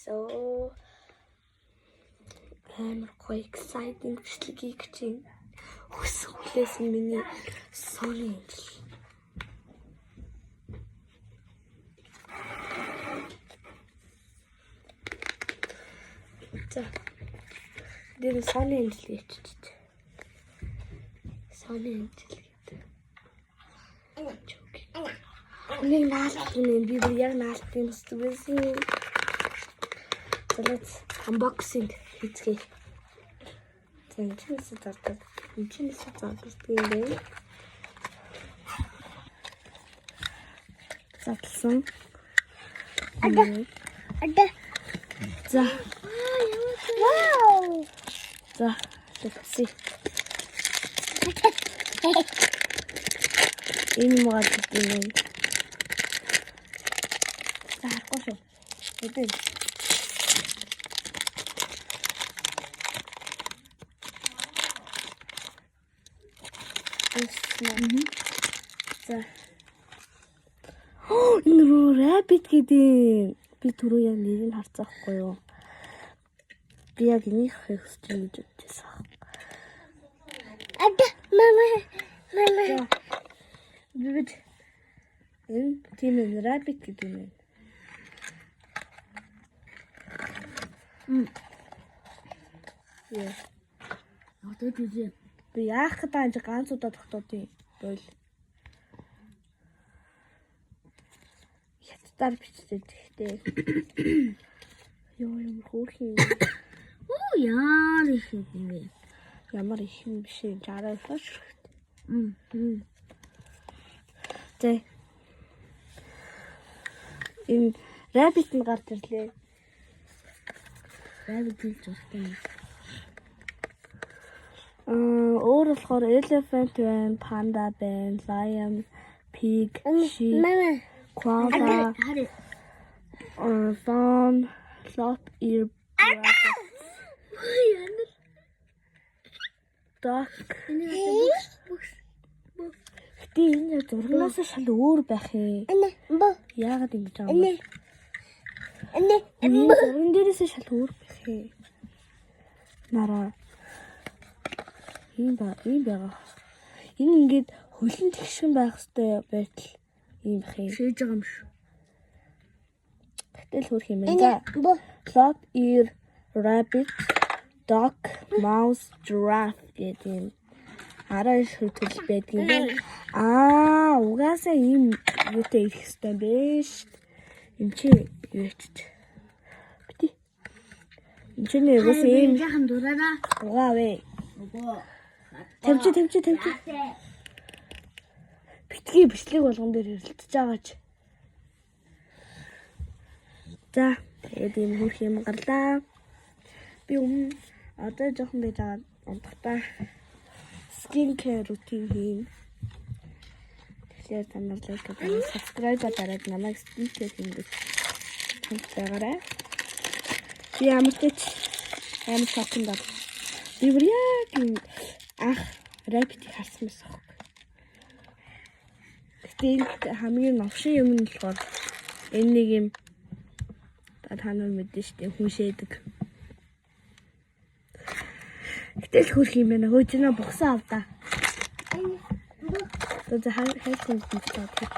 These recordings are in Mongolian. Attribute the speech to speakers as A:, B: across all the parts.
A: So I'm quite exciting бичлэгийг чинь хүлээсэн миний Sony Angel. За. Тэр Sony Angel иччихэ. Sony Angel гэдэг. Нэг наалт юм би бүр яг наалтын өсдөг байсан. So let's unboxing хийцгээе. За энэ чинь зардаг. Энэ чинь зардаг юм. Затлсан. Ада. За. Wow. За, let's see. Энэ мод юм. За, харахгүй шүү. Үгүй. За. Энэ рүү rabbit гэдэг. Би түрүү яг нэрийг харцаахгүй юу? Би яг энийг хэвчэж гэж бодчихсан. Ада, мама. Бид энэ тийм rabbit гэдэг юм. Яа. Одоо тийм. Би яах гэдэг нь ганц удаа тогтоодیں۔ Бойл. Хятадаар бичдэг гэхдээ. Ёо юм хөөрхий. Оо яар их юм. Ямар их юм биш ээ. Жараа фаш. Тэ. Энэ rabbit нь гарч ирлээ. Rabbit гэж байна. Өөр болохоор elephant байна, panda байна, lion, pig, sheep, koala, fawn, lop-ear rabbit, duck. Гэтэ энэ зургаас шал өөр байх ээ. Яагаад ингэж байгаа юм бэ? Энэ зурган дээрээс шал өөр байх ээ. Нараа. Ийм байгаа. Энэ ингээд хөлн тэгшин байх хэвээр байтал ийм бах юм. Шээж байгаа юм шүү. Гэтэл хөрх юм байна. Lop-ear rabbit, duck, mouse, giraffe гэдэг юм. Арай шүтэл байдаг юм. Угаасаа ийм юутай ирэх хэвээр биш. Энд чи юу ч. Бити. Энд чи нэг үс ийм яхан дураараа. Угаавэ. Тавьчих. Битгий бичлэг болгон дээр хэрэлдэж байгаа ч. За, тэгээд юм хөрх юм гарлаа. Би одоо жоохон байж байгаа унтахтаа skin care routine хийн. Тэгэхээр та нар лайк хийгээд subscribe дараад намайг skin care хийгээд хамтдагаарай. Би амар шокнд байна. Би яг rabbit харсан байсан. Гэтэ хамгийн новшин юм нь болохоор энэ нэг юм та нар мэдэн штэ хүн шээдэг. Гэтэл хөрх юм байна. Хөөжнө бухсан авдаа. Тэгээд хайх хүн бухсан авчих.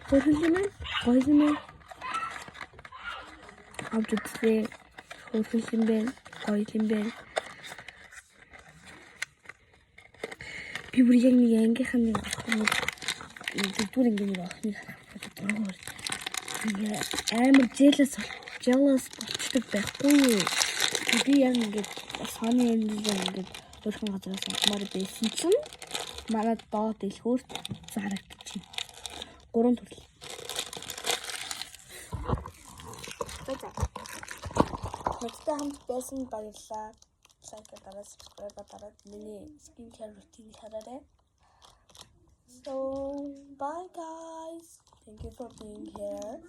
A: Хөрх юм байна. Гоё юм байна. Авч үзлээ. Хөрх юм байна. Гоё юм байна. Би бүр яг нэг ангийнхаа нэг зүгдүр ингээд охины харахад амар jealous болчихдог байхгүй юу? Би яг ингээд Sony Angel ингээд өөрхөн газараас авмаар байсан чинь манай доод дэлгүүрт зарагдчих. 3 төрөл. Нэгтэй хамт байсан баярлалаа. Лайк дараад subscribe дараад миний skin care routine хараарай. So bye guys. Thank you for being here.